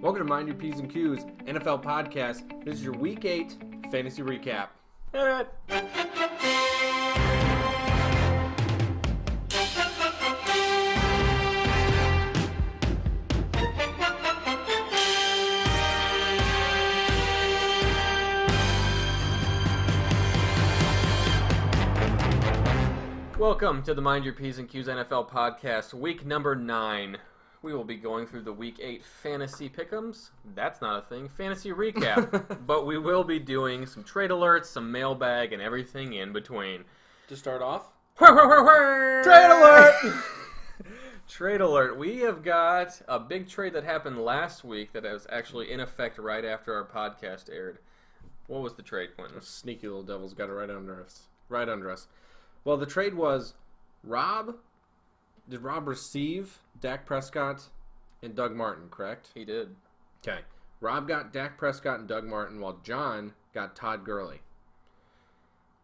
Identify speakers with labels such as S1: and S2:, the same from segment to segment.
S1: Welcome to Mind Your P's and Q's NFL podcast. This is your Week 8 fantasy recap.
S2: Welcome to the Mind Your P's and Q's NFL podcast, week number 9. We will be going through the week 8 fantasy pick'ems. That's not a thing. Fantasy recap. But we will be doing some trade alerts, some mailbag, and everything in between.
S1: To start off,
S2: Trade
S1: alert!
S2: Trade alert. We have got a big trade that happened last week that was actually in effect right after our podcast aired. What was the trade, Quentin?
S1: Those sneaky little devils got it right under us. Well, the trade was Did Rob receive Dak Prescott and Doug Martin, correct?
S2: He did.
S1: Okay. Rob got Dak Prescott and Doug Martin, while John got Todd Gurley.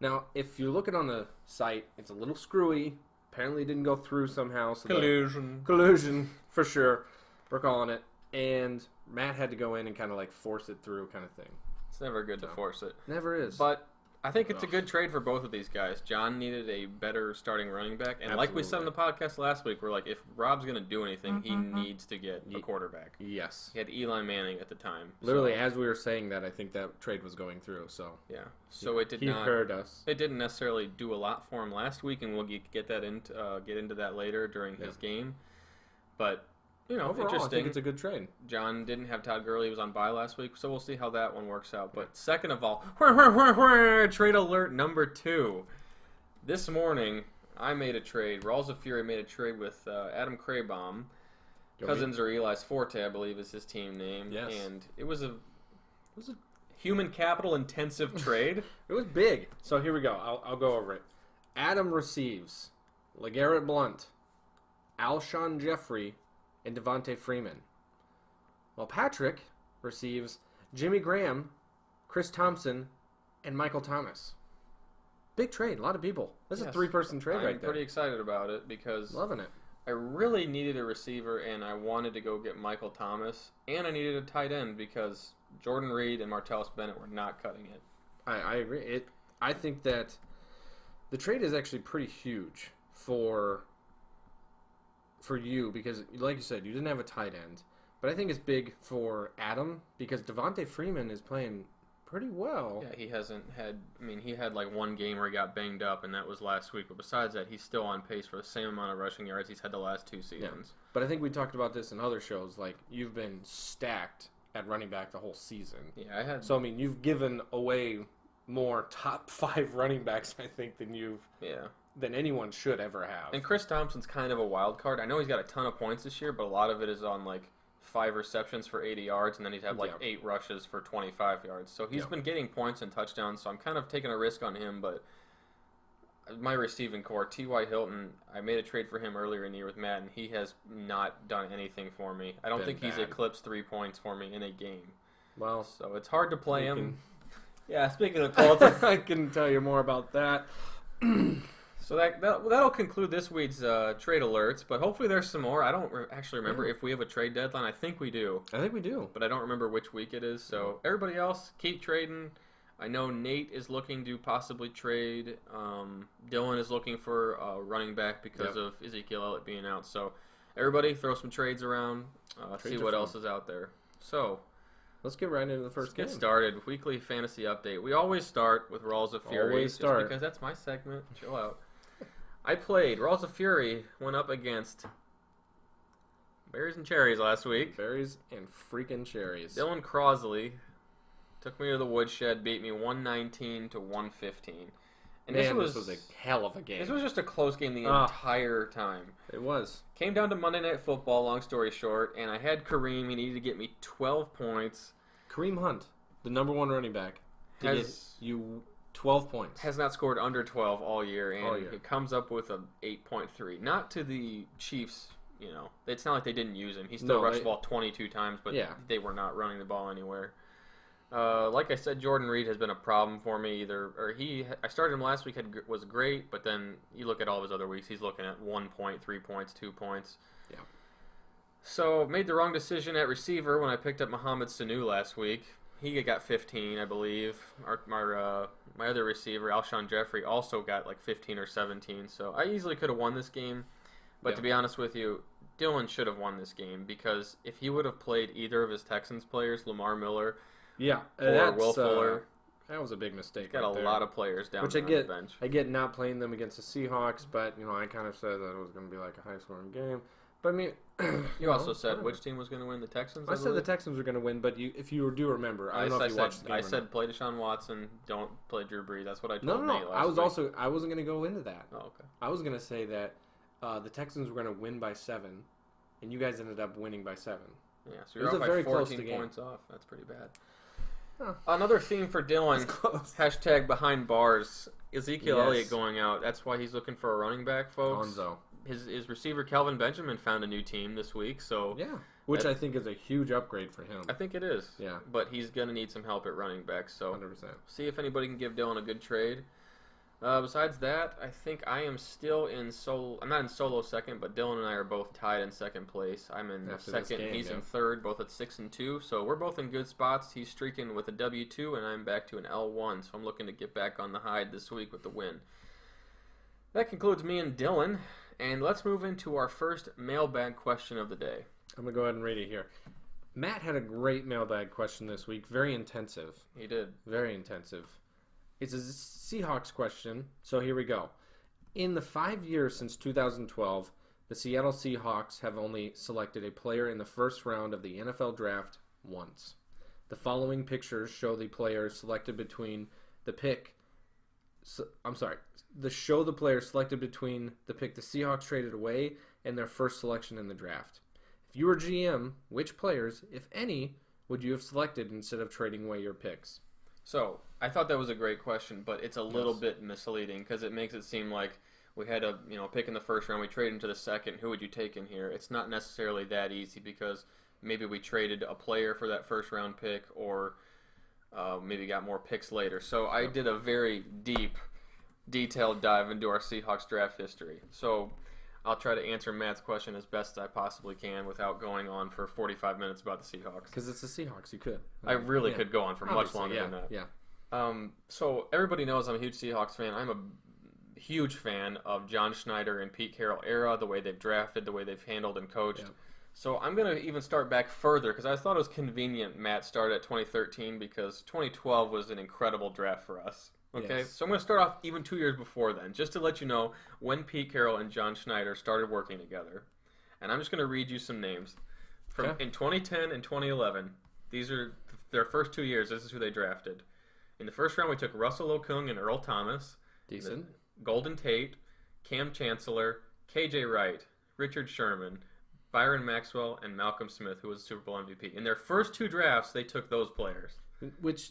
S1: Now, if you look at on the site, it's a little screwy. Apparently it didn't go through somehow. So Collusion, for sure. We're calling it. And Matt had to go in and kind of like force it through kind of thing.
S2: It's never good to force it.
S1: Never is.
S2: But I think it's a good trade for both of these guys. John needed a better starting running back. And like we said on the podcast last week, we're like, if Rob's going to do anything, he needs to get a quarterback.
S1: Yes.
S2: He had Eli Manning at the time.
S1: Literally, as we were saying that, I think that trade was going through. So
S2: yeah. So it did
S1: he
S2: not.
S1: heard us.
S2: It didn't necessarily do a lot for him last week, and we'll get into that later during his game. But
S1: overall,
S2: interesting.
S1: I think it's a good trade.
S2: John didn't have Todd Gurley. He was on bye last week, so we'll see how that one works out. But second of all, trade alert number 2. This morning, I made a trade. Rawls of Fury made a trade with Adam Craybaum. Cousins or Eli's Forte, I believe, is his team name.
S1: Yes.
S2: And it was a human capital intensive trade.
S1: It was big. So here we go. I'll go over it. Adam receives LeGarrette Blount, Alshon Jeffrey, and Devontae Freeman. While Patrick receives Jimmy Graham, Chris Thompson, and Michael Thomas. Big trade. A lot of people. This is a 3-person trade right there.
S2: I'm pretty excited about it because
S1: loving it.
S2: I really needed a receiver, and I wanted to go get Michael Thomas, and I needed a tight end because Jordan Reed and Martellus Bennett were not cutting it.
S1: I agree. I think that the trade is actually pretty huge for you because, like you said, you didn't have a tight end. But I think it's big for Adam because Devontae Freeman is playing pretty well.
S2: Yeah, he hasn't had – he had like one game where he got banged up, and that was last week. But besides that, he's still on pace for the same amount of rushing yards he's had the last 2 seasons.
S1: Yeah. But I think we talked about this in other shows. Like, you've been stacked at running back the whole season.
S2: Yeah, I had –
S1: So, you've given away more top 5 running backs, I think, than anyone should ever have.
S2: And Chris Thompson's kind of a wild card. I know he's got a ton of points this year, but a lot of it is on like 5 receptions for 80 yards, and then he'd have like 8 rushes for 25 yards. So he's been getting points and touchdowns, so I'm kind of taking a risk on him. But my receiving core, T.Y. Hilton, I made a trade for him earlier in the year with Matt, and he has not done anything for me. I don't think he's eclipsed 3 points for me in a game.
S1: Well,
S2: so it's hard to play him. Yeah, speaking of Colts,
S1: I can tell you more about that.
S2: So that'll conclude this week's trade alerts, but hopefully there's some more. I don't actually remember if we have a trade deadline. I think we do. But I don't remember which week it is. So everybody else, keep trading. I know Nate is looking to possibly trade. Dylan is looking for a running back because of Ezekiel Elliott being out. So everybody throw some trades around, see what else is out there. So
S1: let's get right into the first game.
S2: Get started. Weekly fantasy update. We always start with Rawls of Fury. Just because that's my segment. Chill out. I played. Rawls of Fury went up against Berries and Cherries last week.
S1: Berries and freaking cherries.
S2: Dylan Crosley took me to the woodshed, beat me 119 to 115. And
S1: this was a hell of a game.
S2: This was just a close game the entire time.
S1: It was.
S2: Came down to Monday Night Football, long story short, and I had Kareem. He needed to get me 12 points.
S1: Kareem Hunt, the number 1 running back, to get you 12 points.
S2: Has not scored under 12 all year, and it comes up with a 8.3. Not to the Chiefs, it's not like they didn't use him. He still rushed the ball 22 times, but they were not running the ball anywhere. Like I said, Jordan Reed has been a problem for me. I started him last week, was great, but then you look at all of his other weeks, he's looking at 1 point, 3 points, 2 points.
S1: Yeah.
S2: So, made the wrong decision at receiver when I picked up Mohamed Sanu last week. He got 15, I believe. My other receiver, Alshon Jeffrey, also got like 15 or 17. So I easily could have won this game. But to be honest with you, Dylan should have won this game because if he would have played either of his Texans players, Lamar Miller or Will Fuller,
S1: that was a big mistake.
S2: Got a lot of players down there on the bench.
S1: I get not playing them against the Seahawks, but I kind of said that it was going to be like a high-scoring game. But I mean,
S2: you also said which team was going to win? The Texans.
S1: I said the Texans were going to win, but if you do remember, I don't know if you watched the game.
S2: I said play Deshaun Watson, don't play Drew Brees. That's what I told Nate last
S1: I was
S2: week.
S1: I wasn't going to go into that.
S2: Oh, okay.
S1: I was going to say that the Texans were going to win by 7, and you guys ended up winning by 7.
S2: Yeah, so you're up by
S1: very
S2: 14 points off. That's pretty bad. Huh. Another theme for Dylan, hashtag behind bars, Ezekiel Elliott going out. That's why he's looking for a running back, folks.
S1: Gonzo.
S2: His receiver, Calvin Benjamin, found a new team this week. So
S1: which I think is a huge upgrade for him.
S2: I think it is.
S1: Yeah.
S2: But he's going to need some help at running back. So
S1: 100%.
S2: See if anybody can give Dylan a good trade. Besides that, I think I am still in solo. I'm not in solo second, but Dylan and I are both tied in second place. I'm in second, he's in third, both at 6-2. So we're both in good spots. He's streaking with a W2, and I'm back to an L1. So I'm looking to get back on the hide this week with the win. That concludes me and Dylan, and let's move into our first mailbag question of the day.
S1: I'm going to go ahead and read it here. Matt had a great mailbag question this week. Very intensive.
S2: He did.
S1: Very intensive. It's a Seahawks question, so here we go. In the 5 years since 2012, the Seattle Seahawks have only selected a player in the first round of the NFL Draft once. The following pictures show the players selected between the pick. Show the players selected between the pick the Seahawks traded away and their first selection in the draft. If you were GM, which players, if any, would you have selected instead of trading away your picks?
S2: So, I thought that was a great question, but it's a little bit misleading because it makes it seem like we had a pick in the first round, we traded into the second. Who would you take in here? It's not necessarily that easy because maybe we traded a player for that first round pick or maybe got more picks later. So I did a very deep, detailed dive into our Seahawks draft history. So I'll try to answer Matt's question as best I possibly can without going on for 45 minutes about the Seahawks.
S1: Because it's the Seahawks, you could.
S2: I really could go on for much longer than that.
S1: Yeah.
S2: So everybody knows I'm a huge Seahawks fan. I'm a huge fan of John Schneider and Pete Carroll era, the way they've drafted, the way they've handled and coached. Yeah. So I'm going to even start back further because I thought it was convenient Matt started at 2013 because 2012 was an incredible draft for us. Okay, yes. So I'm going to start off even 2 years before then, just to let you know when Pete Carroll and John Schneider started working together. And I'm just going to read you some names. In 2010 and 2011, these are their first 2 years. This is who they drafted. In the first round, we took Russell Okung and Earl Thomas.
S1: Decent.
S2: Golden Tate, Cam Chancellor, KJ Wright, Richard Sherman, Byron Maxwell, and Malcolm Smith, who was a Super Bowl MVP. In their first 2 drafts, they took those players.
S1: Which...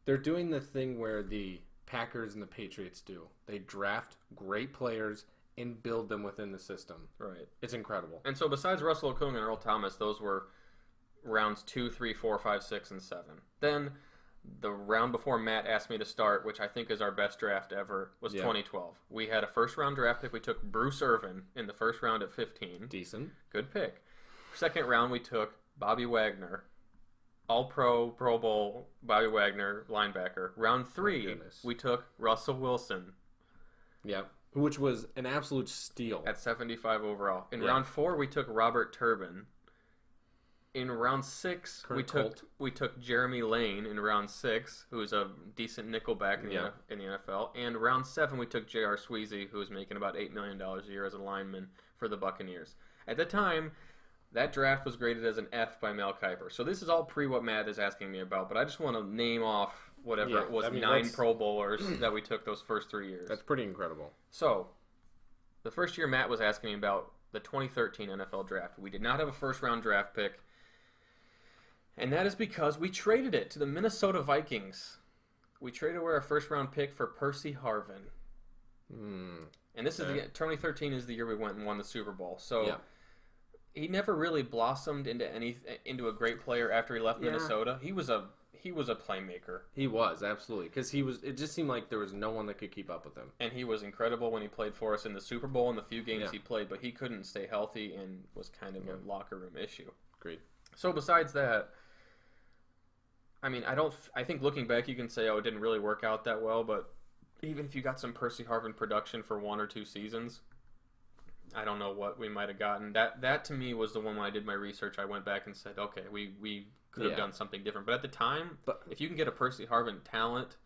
S1: they're doing the thing where the Packers and the Patriots do. They draft great players and build them within the system.
S2: Right.
S1: It's incredible.
S2: And so besides Russell Okung and Earl Thomas, those were rounds 2, 3, 4, 5, 6, and 7. Then the round before Matt asked me to start, which I think is our best draft ever, was 2012. We had a first-round draft pick. We took Bruce Irvin in the first round at 15.
S1: Decent.
S2: Good pick. Second round, we took Bobby Wagner. All-Pro, Pro Bowl, Bobby Wagner, linebacker. Round 3, we took Russell Wilson.
S1: Yep. Which was an absolute steal.
S2: At 75 overall. In round 4, we took Robert Turbin. In round 6, we took Jeremy Lane in round 6, who's a decent nickelback in the NFL. And round 7, we took J.R. Sweezy, who's making about $8 million a year as a lineman for the Buccaneers. At the time, that draft was graded as an F by Mel Kiper. So this is all pre what Matt is asking me about, but I just want to name off whatever it was, 9 Pro Bowlers that we took those first 3 years.
S1: That's pretty incredible.
S2: So, the first year Matt was asking me about the 2013 NFL Draft. We did not have a first-round draft pick, and that is because we traded it to the Minnesota Vikings. We traded away our first-round pick for Percy Harvin. And this is 2013 is the year we went and won the Super Bowl. So he never really blossomed into a great player after he left Minnesota. He he was a playmaker.
S1: He was, absolutely. Because it just seemed like there was no one that could keep up with him.
S2: And he was incredible when he played for us in the Super Bowl and the few games he played, but he couldn't stay healthy and was kind of a locker room issue.
S1: Great.
S2: So besides that, I mean, I think looking back, you can say, it didn't really work out that well, but even if you got some Percy Harvin production for 1 or 2 seasons, I don't know what we might have gotten. That to me was the one when I did my research. I went back and said, okay, we could have done something different. But at the time, if you can get a Percy Harvin talent,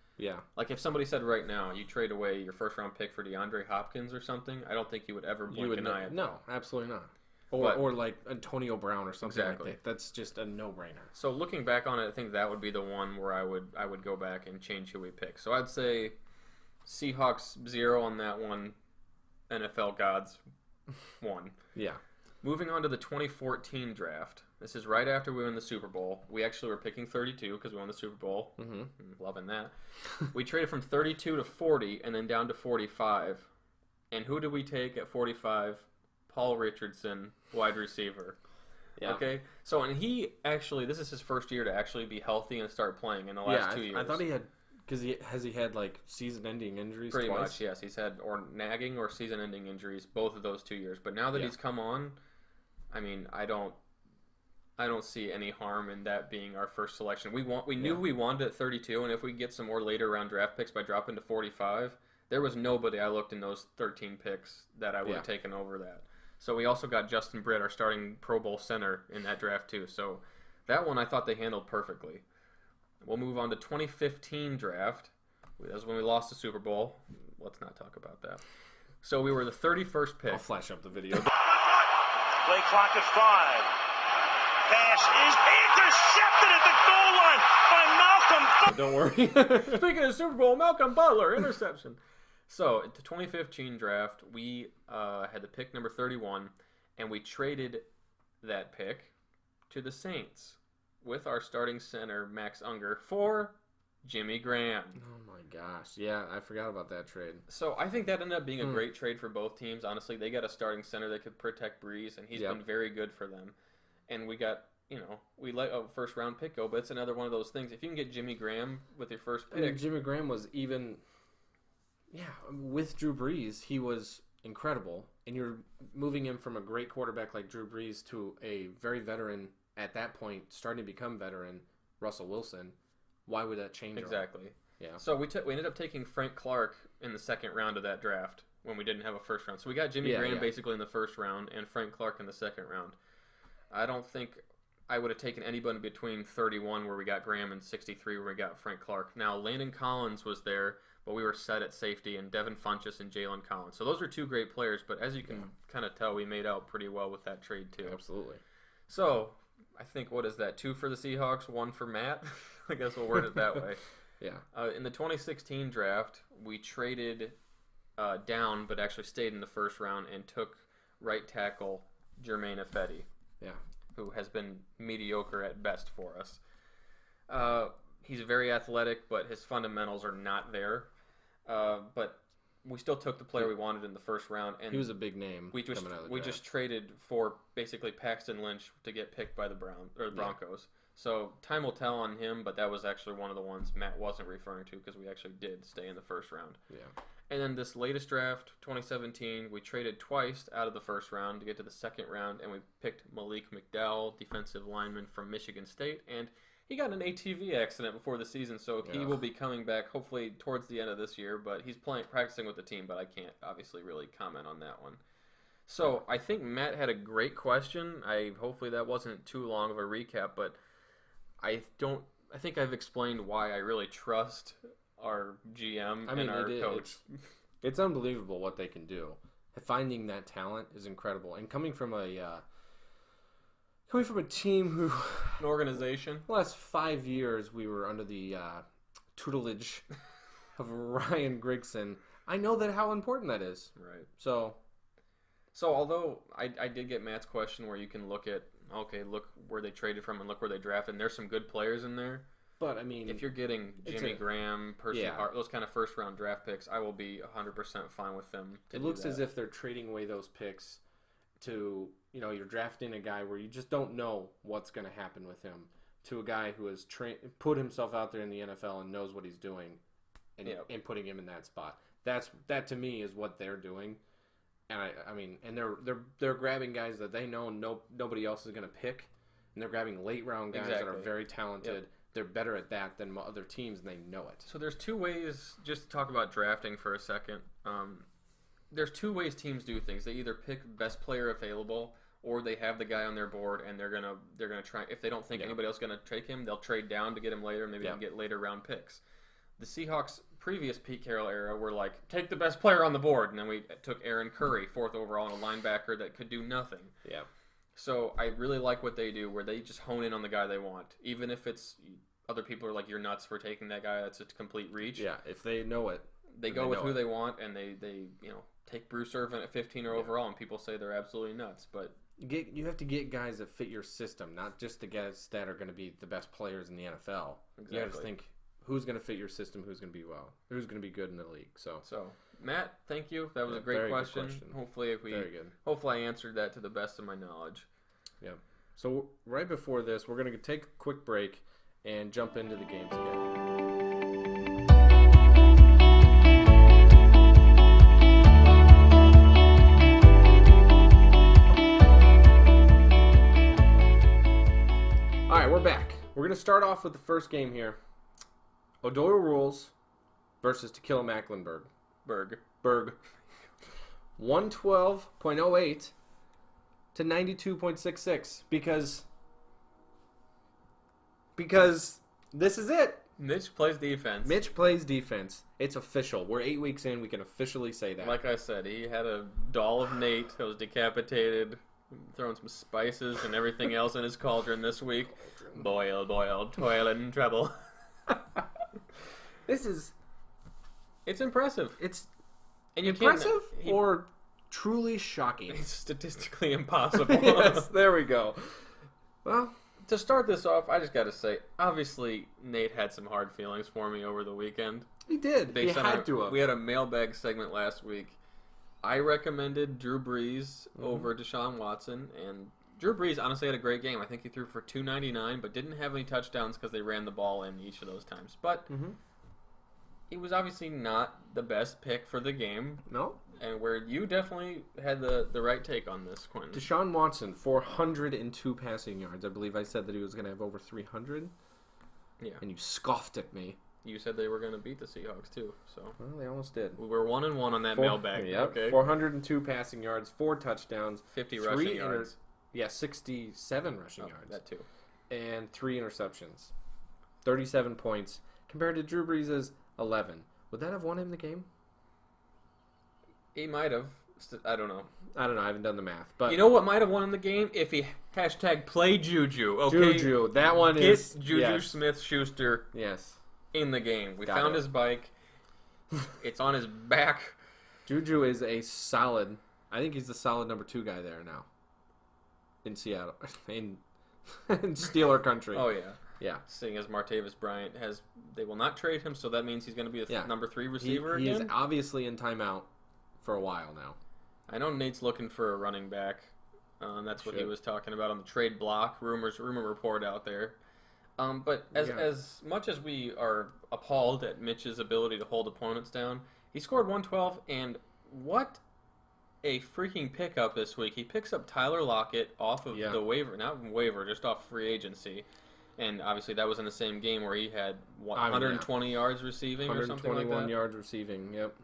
S2: like if somebody said right now, you trade away your first round pick for DeAndre Hopkins or something, I don't think you would ever blink an eye at that.
S1: No, absolutely not. Or like Antonio Brown or something like that. That's just a no-brainer.
S2: So looking back on it, I think that would be the one where I would go back and change who we pick. So I'd say Seahawks 0 on that one, NFL gods 1.
S1: Yeah.
S2: Moving on to the 2014 draft. This is right after we won the Super Bowl. We actually were picking 32 because we won the Super Bowl. Mm-hmm. Loving that. We traded from 32 to 40 and then down to 45. And who did we take at 45? Paul Richardson, wide receiver. Yeah. Okay. So, and he actually, this is his first year to actually be healthy and start playing in the last 2 years.
S1: I thought he had, because he had like season-ending injuries
S2: Pretty
S1: twice?
S2: much, yes. He's had nagging or season-ending injuries both of those 2 years. But now that he's come on, I mean, I don't see any harm in that being our first selection. We knew we wanted at 32, and if we get some more later round draft picks by dropping to 45, there was nobody I looked in those 13 picks that I would have taken over that. So we also got Justin Britt, our starting Pro Bowl center, in that draft too. So that one I thought they handled perfectly. We'll move on to 2015 draft. That was when we lost the Super Bowl. Let's not talk about that. So we were the 31st pick.
S1: I'll flash up the video.
S3: Play clock at 5. Pass is intercepted at the goal line by Malcolm.
S1: Don't worry.
S2: Speaking of Super Bowl, Malcolm Butler, interception. So, at the 2015 draft, we had the pick number 31, and we traded that pick to the Saints with our starting center, Max Unger, for Jimmy Graham.
S1: Oh my gosh. Yeah, I forgot about that trade.
S2: So, I think that ended up being a great trade for both teams. Honestly, they got a starting center that could protect Breeze, and he's been very good for them. And we got, we let a first-round pick go, but it's another one of those things. If you can get Jimmy Graham with your first pick.
S1: I mean, Jimmy Graham was even... Yeah, with Drew Brees, he was incredible. And you're moving him from a great quarterback like Drew Brees to a very veteran, at that point, starting to become veteran, Russell Wilson. Why would that change?
S2: Exactly.
S1: Yeah.
S2: So we ended up taking Frank Clark in the second round of that draft when we didn't have a first round. So we got Jimmy Graham basically in the first round and Frank Clark in the second round. I don't think I would have taken anybody between 31 where we got Graham and 63 where we got Frank Clark. Now, Landon Collins was there, but we were set at safety, and Devin Funchess and Jalen Collins. So those are two great players, but as you can kind of tell, we made out pretty well with that trade too.
S1: Absolutely.
S2: So I think, what is that, 2 for the Seahawks, 1 for Matt? I guess we'll word it that way.
S1: Yeah.
S2: In the 2016 draft, we traded down, but actually stayed in the first round and took right tackle Jermaine Ifedi.
S1: Yeah.
S2: Who has been mediocre at best for us. He's very athletic, but his fundamentals are not there. But we still took the player we wanted in the first round, and
S1: he was a big name.
S2: We just traded for basically Paxton Lynch to get picked by the Broncos. So time will tell on him, but that was actually one of the ones Matt wasn't referring to because we actually did stay in the first round.
S1: Yeah.
S2: And then this latest draft, 2017, we traded twice out of the first round to get to the second round, and we picked Malik McDowell, defensive lineman from Michigan State, and he got an ATV accident before the season, so he will be coming back hopefully towards the end of this year, but he's practicing with the team, but I can't obviously really comment on that one. So I think Matt had a great question. Hopefully that wasn't too long of a recap, but I think I've explained why I really trust our GM and our coach.
S1: It's unbelievable what they can do. Finding that talent is incredible, and coming from a team who,
S2: an organization.
S1: The last 5 years we were under the tutelage of Ryan Grigson. I know how important that is.
S2: Right.
S1: So
S2: although I did get Matt's question where you can look where they traded from and look where they drafted, and there's some good players in there.
S1: But, I mean,
S2: if you're getting Jimmy Graham, Percy Hart, those kind of first-round draft picks, I will be 100% fine with them.
S1: It looks as if they're trading away those picks to, you're drafting a guy where you just don't know what's going to happen with him. to a guy who has put himself out there in the NFL and knows what he's doing, and putting him in that spot. That to me is what they're doing, and I mean, and they're grabbing guys that they know nobody else is going to pick, and they're grabbing late round guys that are very talented. Yep. They're better at that than other teams, and they know it.
S2: So there's two ways. Just to talk about drafting for a second. There's two ways teams do things. They either pick best player available, or they have the guy on their board, and they're gonna try. If they don't think anybody else is gonna take him, they'll trade down to get him later. Maybe they can get later round picks. The Seahawks' previous Pete Carroll era were like, take the best player on the board, and then we took Aaron Curry, 4th overall, and a linebacker that could do nothing.
S1: Yeah.
S2: So I really like what they do, where they just hone in on the guy they want, even if it's other people are like, you're nuts for taking that guy. That's a complete reach.
S1: Yeah, if they know it,
S2: they go with who they want, and they take Bruce Irvin at 15 or overall, and people say they're absolutely nuts. But
S1: you have to get guys that fit your system, not just the guys that are going to be the best players in the NFL. Exactly. You have to think who's going to fit your system, who's going to be good in the league. So
S2: Matt, thank you. That was a great question. Hopefully, hopefully I answered that to the best of my knowledge.
S1: Yeah. So right before this, we're going to take a quick break and jump into the games again. All right, we're back. We're going to start off with the first game here. O'Doyle Rules versus Tequila Mecklenburg. Berg. 112.08 to 92.66 because this is it.
S2: Mitch plays defense.
S1: It's official. We're 8 weeks in. We can officially say that.
S2: Like I said, he had a doll of Nate that was decapitated, throwing some spices and everything else in his cauldron this week. Boil, toil and trouble. It's impressive.
S1: And impressive or truly shocking.
S2: It's statistically impossible.
S1: Yes, there we go. Well,
S2: to start this off, I just got to say, obviously, Nate had some hard feelings for me over the weekend.
S1: He did. He had to have.
S2: We had a mailbag segment last week. I recommended Drew Brees over Deshaun Watson, and Drew Brees honestly had a great game. I think he threw for 299, but didn't have any touchdowns because they ran the ball in each of those times. But he was obviously not the best pick for the game.
S1: No.
S2: And where you definitely had the right take on this, Quentin.
S1: Deshaun Watson, 402 passing yards. I believe I said that he was going to have over 300.
S2: Yeah.
S1: And you scoffed at me.
S2: You said they were going to beat the Seahawks, too. So.
S1: Well, they almost did.
S2: We were 1-1 on that mailbag.
S1: Yep. Okay. 402 passing yards, 4 touchdowns.
S2: 50 rushing yards.
S1: 67 rushing yards.
S2: That, too.
S1: And 3 interceptions. 37 points. Compared to Drew Brees' 11. Would that have won him the game?
S2: He might have. I don't know.
S1: I haven't done the math. But
S2: you know what might have won him the game? If he #play Juju. Okay?
S1: Juju. That one
S2: Get
S1: is...
S2: Juju Smith-Schuster
S1: yes.
S2: in the game. We found his bike. It's on his back.
S1: Juju is a solid... I think he's the solid number 2 guy there now. In Seattle. In Steeler country.
S2: Oh, yeah.
S1: Yeah.
S2: Seeing as Martavis Bryant they will not trade him, so that means he's going to be the number 3 receiver again.
S1: He is obviously in timeout for a while now.
S2: I know Nate's looking for a running back. That's what he was talking about on the trade block rumor report out there. But as much as we are appalled at Mitch's ability to hold opponents down, he scored 112, and what a freaking pickup this week. He picks up Tyler Lockett off of the waiver, not waiver, just off free agency. And obviously that was in the same game where he had 120 yards receiving or something like that.
S1: 121 yards receiving, yep.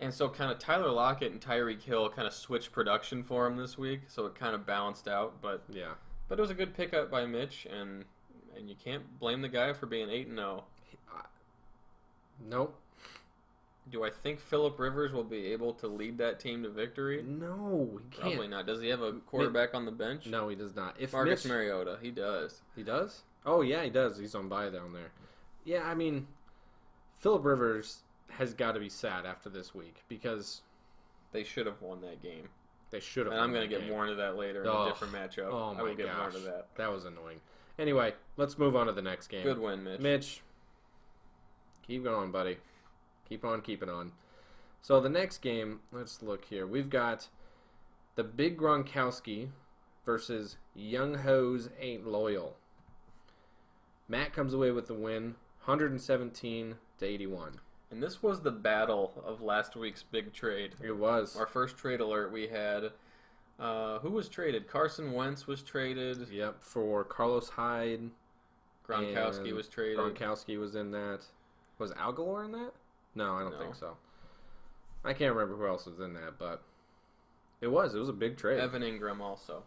S2: And so kind of Tyler Lockett and Tyreek Hill kind of switched production for him this week, so it kind of balanced out. But it was a good pickup by Mitch, and you can't blame the guy for being 8-0.
S1: Nope.
S2: Do I think Phillip Rivers will be able to lead that team to victory?
S1: No, he can't.
S2: Probably not. Does he have a quarterback on the bench?
S1: No, he does not. If
S2: Marcus Mariota, he does.
S1: He does? Oh, yeah, he does. He's on bye down there. Yeah, I mean, Phillip Rivers has got to be sad after this week because
S2: they should have won that game.
S1: They should have.
S2: And I'm going to get more into that later in a different matchup.
S1: Oh my
S2: I will get
S1: gosh,
S2: more into that.
S1: That was annoying. Anyway, let's move on to the next game.
S2: Good win, Mitch.
S1: Mitch, keep going, buddy. Keep on keeping on. So the next game, let's look here. We've got the Big Gronkowski versus Young Hoes Ain't Loyal. Matt comes away with the win, 117 to 81.
S2: And this was the battle of last week's big trade.
S1: It was.
S2: Our first trade alert we had. Who was traded? Carson Wentz was traded.
S1: Yep, for Carlos Hyde.
S2: Gronkowski was traded.
S1: Gronkowski was in that. Was Algalore in that? No, I don't think so. I can't remember who else was in that, but it was a big trade.
S2: Evan Ingram also.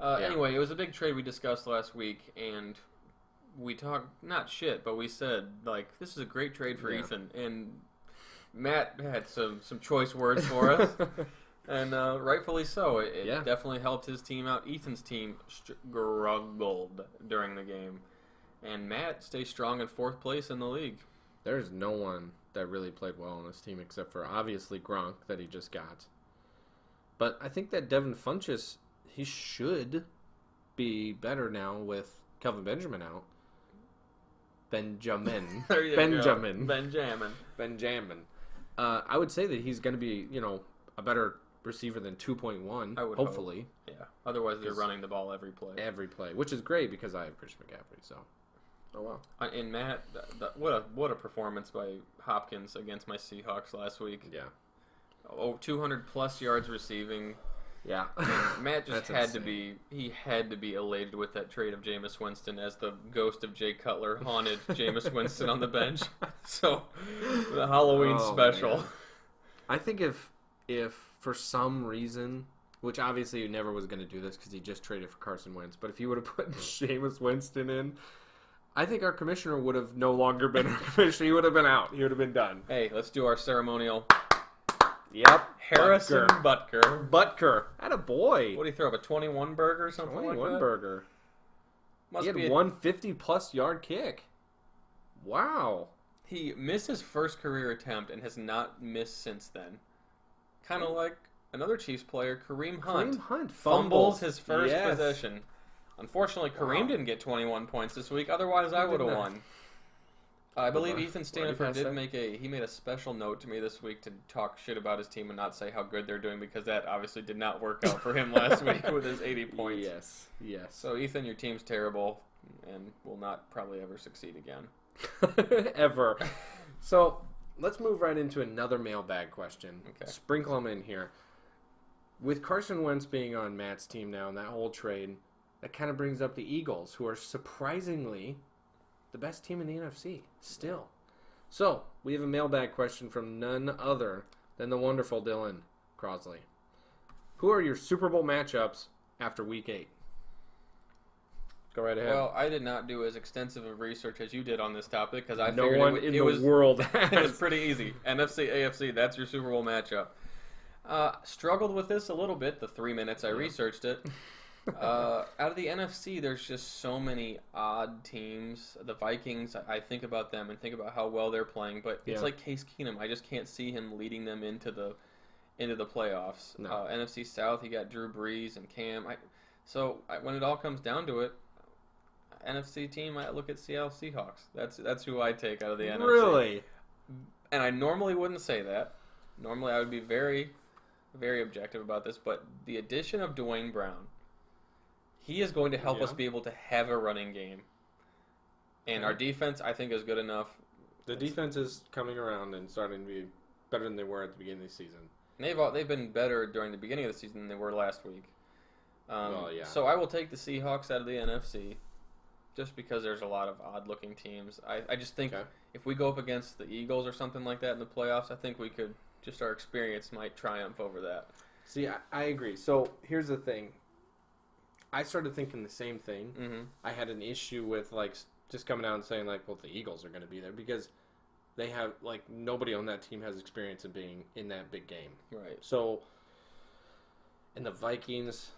S2: Anyway, it was a big trade we discussed last week, and we talked, not shit, but we said, like, this is a great trade for Ethan. And Matt had some choice words for us, and rightfully so. It definitely helped his team out. Ethan's team struggled during the game, and Matt stays strong in 4th place in the league.
S1: There's no one that really played well on this team except for, obviously, Gronk that he just got. But I think that Devin Funchess, he should be better now with Kelvin Benjamin out. Benjamin. I would say that he's going to be, a better receiver than 2.1, hopefully.
S2: Hope. Yeah. Otherwise, they're running the ball every play.
S1: Which is great because I have Christian McCaffrey, so. Oh, wow.
S2: And Matt, what a performance by Hopkins against my Seahawks last week.
S1: Yeah.
S2: 200-plus yards receiving.
S1: Yeah.
S2: And Matt just had to be elated with that trade of Jameis Winston as the ghost of Jay Cutler haunted Jameis Winston on the bench. So, the Halloween special.
S1: Man. I think if for some reason, which obviously he never was going to do this because he just traded for Carson Wentz, but if he would have put Jameis Winston in, I think our commissioner would have no longer been our commissioner. He would have been out. He would have been done.
S2: Hey, let's do our ceremonial.
S1: Yep.
S2: Harrison Butker.
S1: Attaboy.
S2: What did he throw up, a 21 burger or something like that?
S1: 21 burger. He had 150-plus yard kick. Wow.
S2: He missed his first career attempt and has not missed since then. Kind of like another Chiefs player, Kareem Hunt. Fumbles his first possession. Unfortunately, Kareem didn't get 21 points this week. Otherwise, I would have won. I believe Ethan Staniford made a special note to me this week to talk shit about his team and not say how good they're doing because that obviously did not work out for him last week with his 80 points.
S1: Yes.
S2: So, Ethan, your team's terrible and will not probably ever succeed again.
S1: Ever. So, let's move right into another mailbag question.
S2: Okay.
S1: Sprinkle them in here. With Carson Wentz being on Matt's team now and that whole trade, that kind of brings up the Eagles, who are surprisingly the best team in the NFC still. So, we have a mailbag question from none other than the wonderful Dylan Crosley. Who are your Super Bowl matchups after Week 8? Go right ahead.
S2: Well, I did not do as extensive of research as you did on this topic because I
S1: no
S2: figured
S1: one in the world has.
S2: It was pretty easy. NFC, AFC, that's your Super Bowl matchup. Struggled with this a little bit the 3 minutes I researched it. Out of the NFC, there's just so many odd teams. The Vikings, I think about them and think about how well they're playing, but it's like Case Keenum. I just can't see him leading them into the playoffs.
S1: No.
S2: NFC South, you got Drew Brees and Cam. When it all comes down to it, NFC team, I look at Seattle Seahawks. That's who I take out of the NFC.
S1: Really?
S2: And I normally wouldn't say that. Normally, I would be very, very objective about this, but the addition of Dwayne Brown, he is going to help us be able to have a running game. And our defense, I think, is good enough.
S1: The defense is coming around and starting to be better than they were at the beginning of the season.
S2: They've been better during the beginning of the season than they were last week. So I will take the Seahawks out of the NFC just because there's a lot of odd-looking teams. I just think if we go up against the Eagles or something like that in the playoffs, I think we could just our experience might triumph over that.
S1: See, I agree. So here's the thing. I started thinking the same thing.
S2: Mm-hmm.
S1: I had an issue with just coming out and saying well, the Eagles are going to be there because they have nobody on that team has experience in being in that big game.
S2: Right.
S1: So, and the Vikings,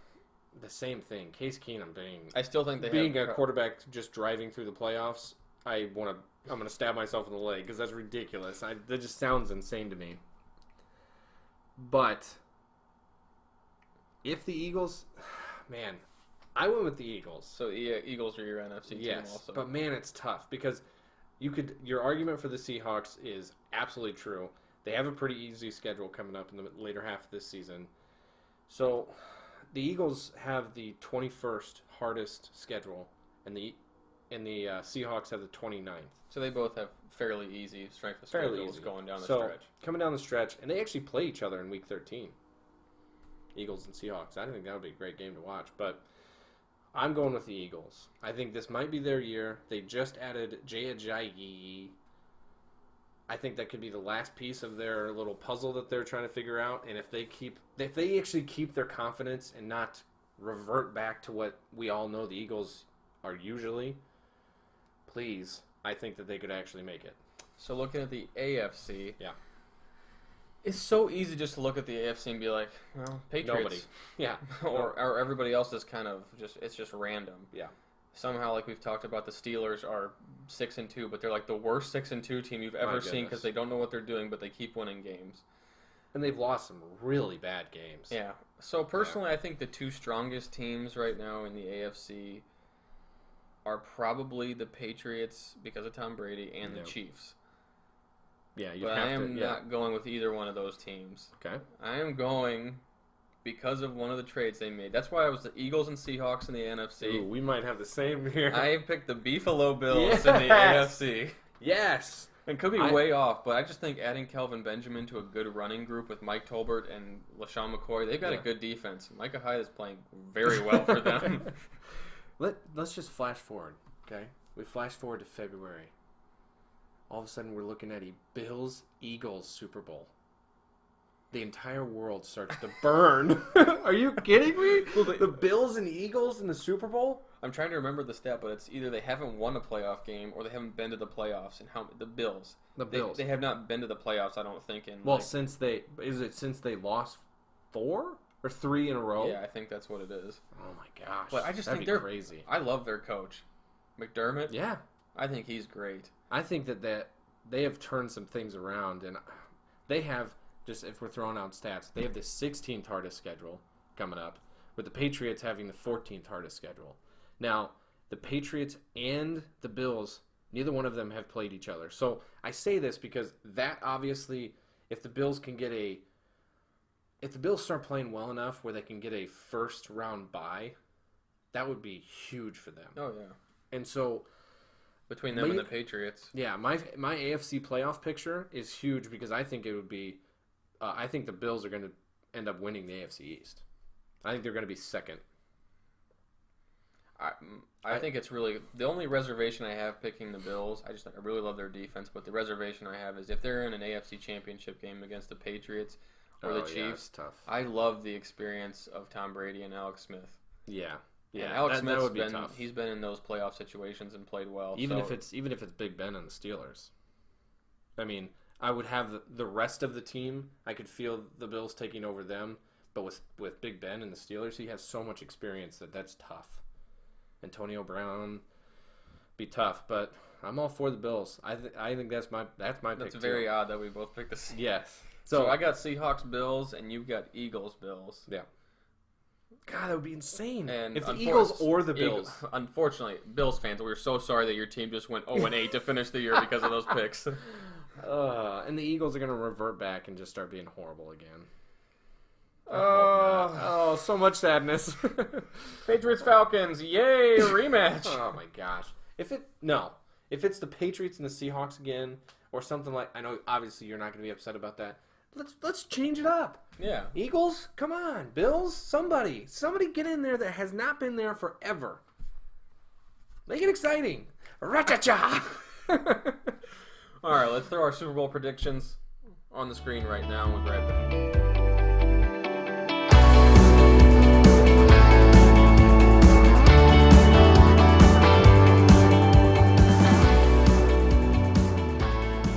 S1: the same thing. Case Keenum
S2: I still think
S1: being a quarterback just driving through the playoffs. I'm going to stab myself in the leg because that's ridiculous. That just sounds insane to me. But if the Eagles, man. I went with the Eagles.
S2: So Eagles are your NFC team also.
S1: But man, it's tough because your argument for the Seahawks is absolutely true. They have a pretty easy schedule coming up in the later half of this season. So the Eagles have the 21st hardest schedule, and the and the Seahawks have the 29th.
S2: So they both have fairly easy strength of schedules going down the stretch.
S1: Coming down the stretch, and they actually play each other in Week 13. Eagles and Seahawks. I think that would be a great game to watch, but I'm going with the Eagles. I think this might be their year. They just added Jay Ajayi. I think that could be the last piece of their little puzzle that they're trying to figure out, and if they actually keep their confidence and not revert back to what we all know the Eagles are usually, please, I think that they could actually make it.
S2: So looking at the AFC,
S1: yeah,
S2: it's so easy just to look at the AFC and be like, well, Patriots.
S1: Nobody. Yeah.
S2: or everybody else is kind of it's just random.
S1: Yeah.
S2: Somehow, like we've talked about, the Steelers are 6-2, but they're like the worst 6-2 team you've ever seen because they don't know what they're doing, but they keep winning games.
S1: And they've lost some really bad games.
S2: Yeah. So personally, I think the two strongest teams right now in the AFC are probably the Patriots because of Tom Brady and the Chiefs.
S1: Yeah,
S2: but I am not going with either one of those teams.
S1: Okay.
S2: I am going because of one of the trades they made. That's why I was the Eagles and Seahawks in the NFC.
S1: Ooh, we might have the same here.
S2: I picked the Buffalo Bills in the AFC.
S1: Yes.
S2: It could be way off, but I just think adding Kelvin Benjamin to a good running group with Mike Tolbert and LaShawn McCoy, they've got a good defense. Micah Hyde is playing very well for them.
S1: Let's just flash forward, okay? We flash forward to February. All of a sudden, we're looking at a Bills-Eagles Super Bowl. The entire world starts to burn. Are you kidding me? The Bills and Eagles in the Super Bowl?
S2: I'm trying to remember the stat, but it's either they haven't won a playoff game or they haven't been to the playoffs. And the Bills. They have not been to the playoffs, I don't think.
S1: Since they lost 4 or 3 in a row?
S2: Yeah, I think that's what it is.
S1: Oh my gosh!
S2: But I just think they're crazy. I love their coach, McDermott.
S1: Yeah,
S2: I think he's great.
S1: I think that they have turned some things around, and they have. Just if we're throwing out stats, they have the 16th hardest schedule coming up, with the Patriots having the 14th hardest schedule. Now, the Patriots and the Bills, neither one of them have played each other. So I say this because that obviously, if the Bills start playing well enough where they can get a first round bye, that would be huge for them.
S2: Oh yeah.
S1: And so
S2: between them and the Patriots,
S1: yeah, my AFC playoff picture is huge because I think it would be. I think the Bills are going to end up winning the AFC East. I think they're going to be second.
S2: I think it's really the only reservation I have picking the Bills. I really love their defense, but the reservation I have is if they're in an AFC Championship game against the Patriots or the Chiefs.
S1: Tough.
S2: I love the experience of Tom Brady and Alex Smith.
S1: Yeah.
S2: And Alex Smith's he's been in those playoff situations and played well.
S1: Even if it's Big Ben and the Steelers. I mean, I would have the rest of the team. I could feel the Bills taking over them, but with Big Ben and the Steelers, he has so much experience that's tough. Antonio Brown be tough, but I'm all for the Bills. I think that's my pick.
S2: That's very odd that we both picked this.
S1: Yes.
S2: So I got Seahawks Bills and you've got Eagles Bills.
S1: Yeah. God, that would be insane.
S2: And
S1: if the Eagles or the Bills.
S2: Unfortunately, Bills fans, we're so sorry that your team just went 0-8 to finish the year because of those picks.
S1: And the Eagles are going to revert back and just start being horrible again. So much sadness.
S2: Patriots Falcons, yay, rematch.
S1: Oh my gosh. If it's the Patriots and the Seahawks again, or something like, I know obviously you're not going to be upset about that. Let's change it up.
S2: Yeah.
S1: Eagles, come on. Bills, somebody get in there that has not been there forever. Make it exciting. Ra-cha-cha.
S2: All right, let's throw our Super Bowl predictions on the screen right now, and we'll be right back.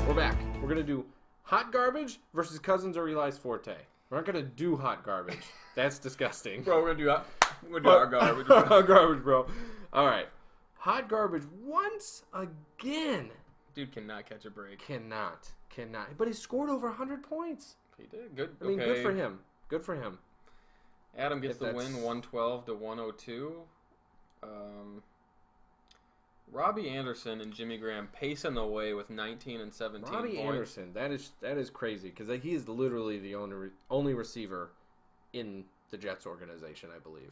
S1: We're back. We're going to do hot garbage versus Cousins or Eli's Forte. We're not going to do hot garbage. That's disgusting.
S2: Bro, we're going to do our garbage.
S1: Hot garbage, bro. All right. Hot garbage once again.
S2: Dude cannot catch a break.
S1: Cannot. But he scored over 100 points.
S2: He did. Good.
S1: I mean, good for him.
S2: Adam gets the win, 112-102. Robbie Anderson and Jimmy Graham pacing the way with 19 and 17 points.
S1: Robbie Anderson, that is crazy because he is literally the only receiver in the Jets organization, I believe.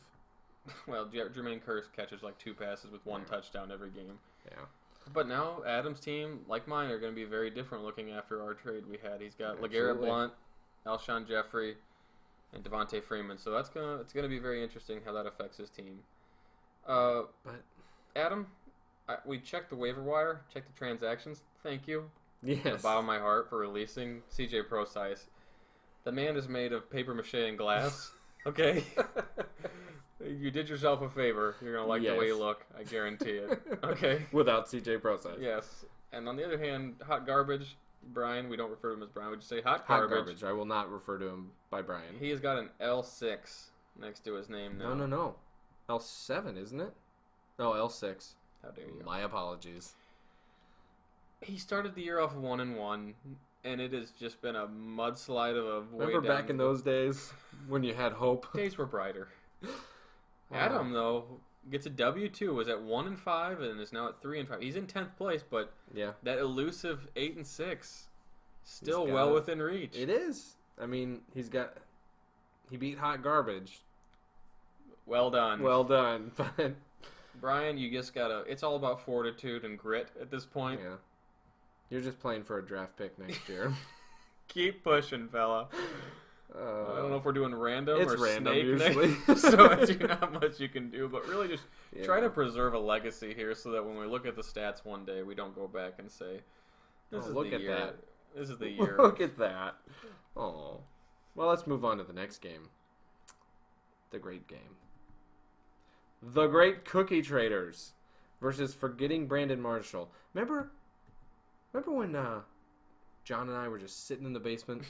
S2: Well, Jermaine Kearse catches like 2 passes with 1 touchdown every game.
S1: Yeah.
S2: But now Adam's team, like mine, are going to be very different looking after our trade we had. He's got LeGarrette Blount, Alshon Jeffrey, and Devontae Freeman. So it's gonna be very interesting how that affects his team. But Adam, we checked the waiver wire, checked the transactions. Thank you.
S1: Yes.
S2: From the bottom of my heart for releasing CJ Procise. The man is made of paper mache and glass. Okay. You did yourself a favor. You're going to like the way you look. I guarantee it. Okay?
S1: Without CJ Procise.
S2: Yes. And on the other hand, hot garbage, Brian, we don't refer to him as Brian. We just say hot
S1: garbage. Hot garbage. I will not refer to him by Brian.
S2: He has got an L6 next to his name now.
S1: No. L7, isn't it? No, L6.
S2: How dare you.
S1: My apologies.
S2: He started the year off 1-1, and it has just been a mudslide of a way
S1: Remember back in those days when you had hope?
S2: Days were brighter. Adam, though, gets a W2, was at 1-5 and is now at 3-5. He's in 10th place, but that elusive 8-6 still well within reach.
S1: It is. I mean, he beat hot garbage.
S2: Well done.
S1: Well done.
S2: Brian, you just gotta. It's all about fortitude and grit at this point.
S1: Yeah. You're just playing for a draft pick next year.
S2: Keep pushing, fella. I don't know if we're doing random or
S1: random
S2: snake
S1: usually.
S2: So it's not much you can do, but really just try to preserve a legacy here so that when we look at the stats one day, we don't go back and say, "This is
S1: look
S2: the
S1: at
S2: year."
S1: that.
S2: This is the year.
S1: Look at that. Oh, well, let's move on to the next game. The great game. The Great Cookie Traders versus Forgetting Brandon Marshall. Remember when John and I were just sitting in the basement?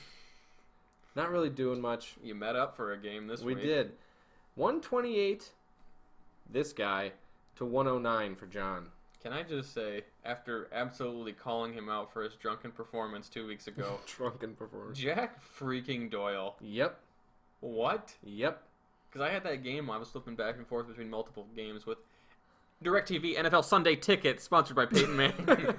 S1: Not really doing much.
S2: You met up for a game this week.
S1: We did. 128, this guy, to 109 for John.
S2: Can I just say, after absolutely calling him out for his drunken performance 2 weeks ago.
S1: Drunken performance.
S2: Jack freaking Doyle.
S1: Yep.
S2: What?
S1: Yep.
S2: Because I had that game, I was flipping back and forth between multiple games with DirecTV NFL Sunday Ticket, sponsored by Peyton Manning.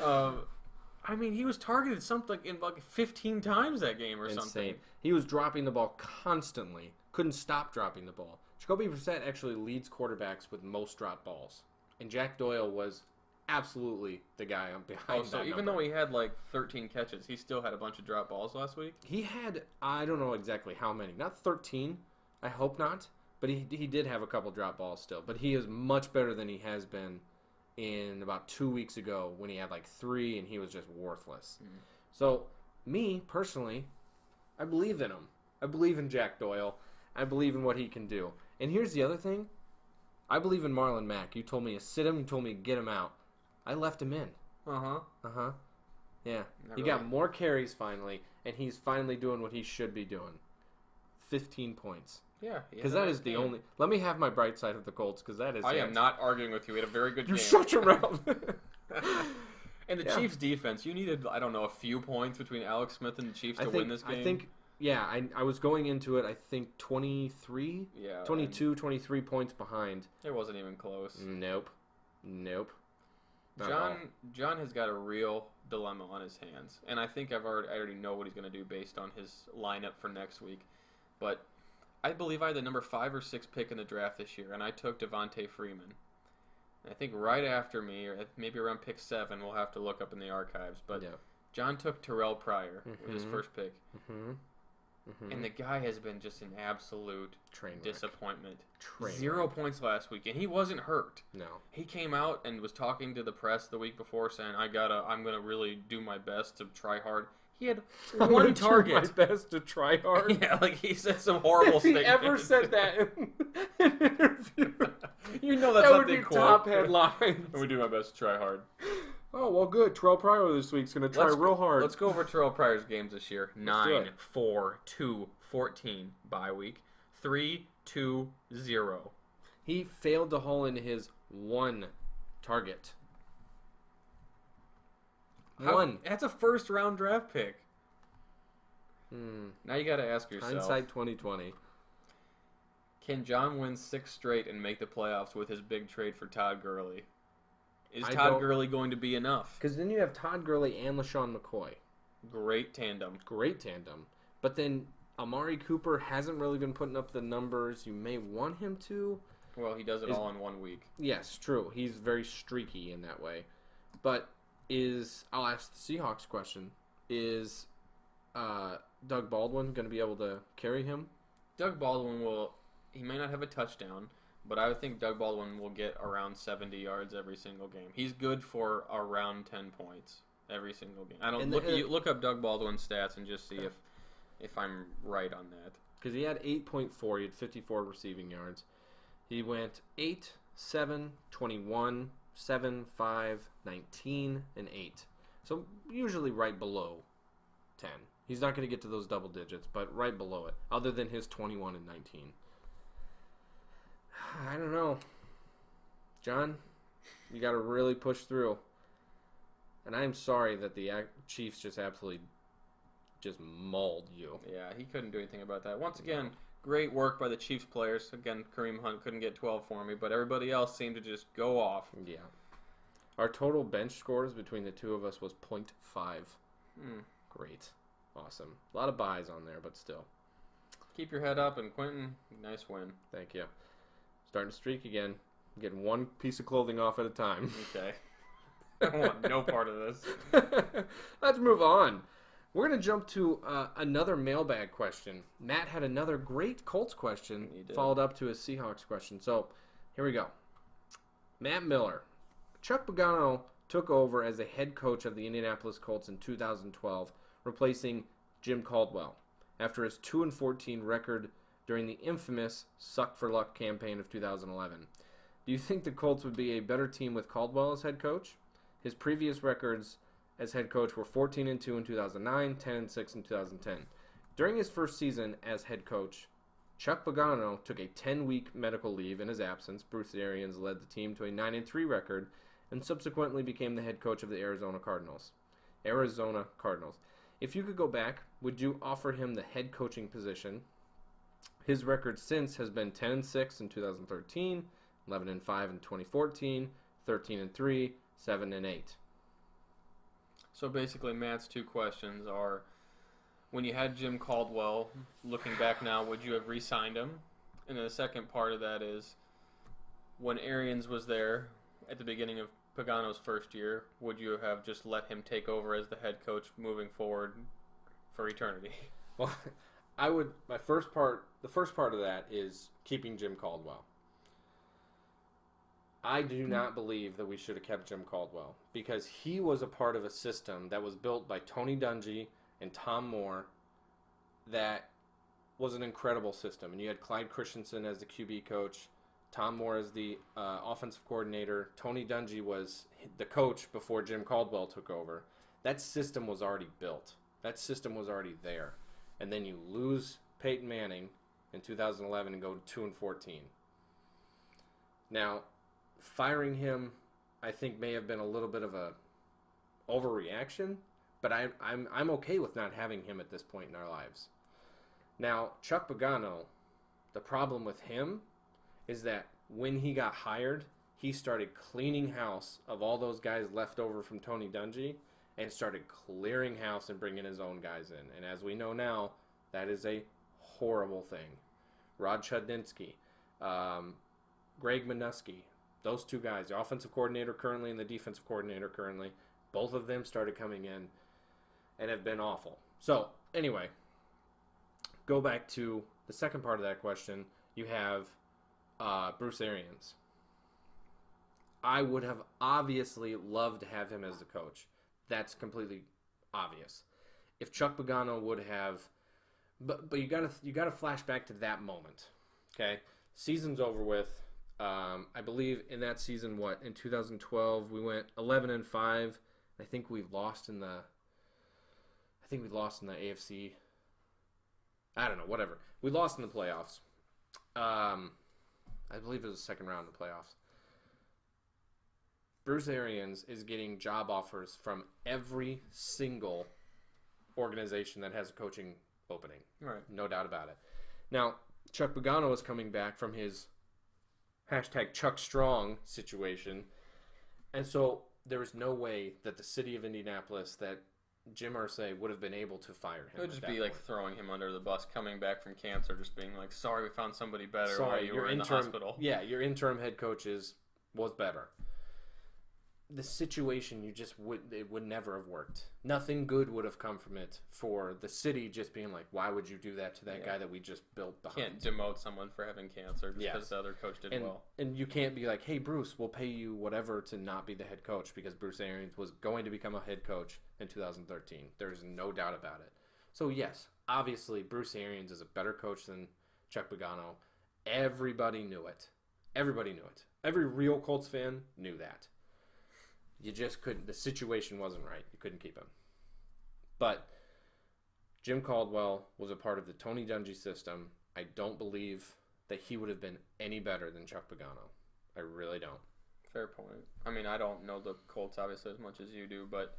S2: I mean, he was targeted something in like 15 times that game or something.
S1: He was dropping the ball constantly. Couldn't stop dropping the ball. Jacoby Brissett actually leads quarterbacks with most drop balls. And Jack Doyle was absolutely the guy behind that.
S2: So even though he had like 13 catches, he still had a bunch of drop balls last week?
S1: He had, I don't know exactly how many. Not 13. I hope not. But he did have a couple drop balls still. But he is much better than he has been in about 2 weeks ago when he had like 3 and he was just worthless. So, me, personally, I believe in him. I believe in Jack Doyle. I believe in what he can do. And here's the other thing. I believe in Marlon Mack. You told me to sit him. You told me to get him out. I left him in. Uh-huh. Yeah. He got more carries finally, and he's finally doing what he should be doing. 15 points.
S2: Yeah.
S1: Because that is the only... Let me have my bright side of the Colts, because that is...
S2: I am not arguing with you. We had a very good game.
S1: You shut your mouth.
S2: And the Chiefs' defense, you needed, I don't know, a few points between Alex Smith and the Chiefs to win this game.
S1: I think... Yeah, I was going into it, I think, 23?
S2: Yeah.
S1: 22, 23 points behind.
S2: It wasn't even close.
S1: Nope.
S2: John has got a real dilemma on his hands. And I think I already know what he's going to do based on his lineup for next week. But I believe I had the number 5 or 6 pick in the draft this year, and I took Devontae Freeman. And I think right after me, or maybe around pick 7, we'll have to look up in the archives. But John took Terrell Pryor with his first pick. And the guy has been just an absolute disappointment. 0 points last week, and he wasn't hurt.
S1: No.
S2: He came out and was talking to the press the week before saying, I'm gonna really do my best to try hard. He had one target.
S1: Do my best to try hard.
S2: Yeah, like he said some horrible statement.
S1: If he ever said that in an interview,
S2: you know that's
S1: that
S2: not
S1: would
S2: the
S1: be
S2: quote.
S1: top headlines.
S2: We do my best to try hard.
S1: Oh, well, good. Terrell Pryor this week's going to try real hard.
S2: Let's go over Terrell Pryor's games this year. 9, 4, 2, 14 bye week. 3, 2, 0.
S1: He failed to haul in his one target. One.
S2: That's a first-round draft pick. Now you got to ask yourself.
S1: Hindsight 2020.
S2: Can John win 6 straight and make the playoffs with his big trade for Todd Gurley? Is Todd Gurley going to be enough?
S1: Because then you have Todd Gurley and LaShawn McCoy.
S2: Great tandem.
S1: But then Amari Cooper hasn't really been putting up the numbers you may want him to.
S2: Well, he does it all in 1 week.
S1: Yes, true. He's very streaky in that way. But I'll ask the Seahawks question, is Doug Baldwin going to be able to carry him?
S2: Doug Baldwin he may not have a touchdown, but I would think Doug Baldwin will get around 70 yards every single game. He's good for around 10 points every single game. I don't look up Doug Baldwin's stats and just see if I'm right on that.
S1: Because he had 8.4, he had 54 receiving yards. He went 8, 7, 21, 7, 5, 19, and 8. So usually right below 10. He's not going to get to those double digits, but right below it, other than his 21 and 19. I don't know. John, you got to really push through. And I'm sorry that the Chiefs just absolutely just mauled you.
S2: Yeah, he couldn't do anything about that. Once again, great work by the Chiefs players. Again, Kareem Hunt couldn't get 12 for me, but everybody else seemed to just go off.
S1: Yeah. Our total bench scores between the two of us was 0.5. Great. Awesome. A lot of buys on there, but still.
S2: Keep your head up, and Quentin, nice win.
S1: Thank you. Starting to streak again. I'm getting one piece of clothing off at a time.
S2: Okay. I want no part of this.
S1: Let's move on. We're going to jump to another mailbag question. Matt had another great Colts question followed up to his Seahawks question. So here we go. Matt Miller. Chuck Pagano took over as the head coach of the Indianapolis Colts in 2012, replacing Jim Caldwell after his 2-14 record during the infamous Suck for Luck campaign of 2011. Do you think the Colts would be a better team with Caldwell as head coach? His previous records as head coach were 14-2 in 2009, 10-6 in 2010. During his first season as head coach, Chuck Pagano took a 10-week medical leave in his absence. Bruce Arians led the team to a 9-3 record and subsequently became the head coach of the Arizona Cardinals. If you could go back, would you offer him the head coaching position? His record since has been 10-6 in 2013, 11-5 in 2014, 13-3, 7-8.
S2: So basically, Matt's two questions are, when you had Jim Caldwell, looking back now, would you have re-signed him? And then the second part of that is, when Arians was there at the beginning of Pagano's first year, would you have just let him take over as the head coach moving forward for eternity?
S1: Well, I would. The first part of that is keeping Jim Caldwell. I do not believe that we should have kept Jim Caldwell because he was a part of a system that was built by Tony Dungy and Tom Moore that was an incredible system. And you had Clyde Christensen as the QB coach, Tom Moore as the offensive coordinator. Tony Dungy was the coach before Jim Caldwell took over. That system was already built. That system was already there. And then you lose Peyton Manning in 2011 and go 2-14. Now, firing him, I think, may have been a little bit of a overreaction, but I'm okay with not having him at this point in our lives. Now, Chuck Pagano, the problem with him is that when he got hired, he started cleaning house of all those guys left over from Tony Dungy and started clearing house and bringing his own guys in. And as we know now, that is a horrible thing. Rod Chudzinski, Greg Minuski, those two guys, the offensive coordinator currently and the defensive coordinator currently, both of them started coming in and have been awful. So, anyway, go back to the second part of that question. You have Bruce Arians. I would have obviously loved to have him as the coach. That's completely obvious. If Chuck Pagano would have, but you gotta flash back to that moment. Okay, season's over with. I believe in that season, in 2012 we went 11-5. I think we lost in the AFC. I don't know, whatever. We lost in the playoffs. I believe it was the second round of the playoffs. Bruce Arians is getting job offers from every single organization that has a coaching opening.
S2: Right.
S1: No doubt about it. Now, Chuck Pagano is coming back from his #ChuckStrong situation. And so there is no way that the city of Indianapolis, that Jim Irsay would have been able to fire him.
S2: It would just be like throwing him under the bus, coming back from cancer, just being like, "Sorry, we found somebody better while you were in the hospital."
S1: Yeah, your interim head coach was better. The situation it would never have worked. Nothing good would have come from it for the city just being like, why would you do that to that guy that we just built behind?
S2: Can't demote someone for having cancer just because the other coach did well.
S1: And you can't be like, hey, Bruce, we'll pay you whatever to not be the head coach, because Bruce Arians was going to become a head coach in 2013. There's no doubt about it. So yes, obviously Bruce Arians is a better coach than Chuck Pagano. Everybody knew it. Everybody knew it. Every real Colts fan knew that. You just couldn't. The situation wasn't right. You couldn't keep him. But Jim Caldwell was a part of the Tony Dungy system. I don't believe that he would have been any better than Chuck Pagano. I really don't.
S2: Fair point. I mean, I don't know the Colts obviously as much as you do, but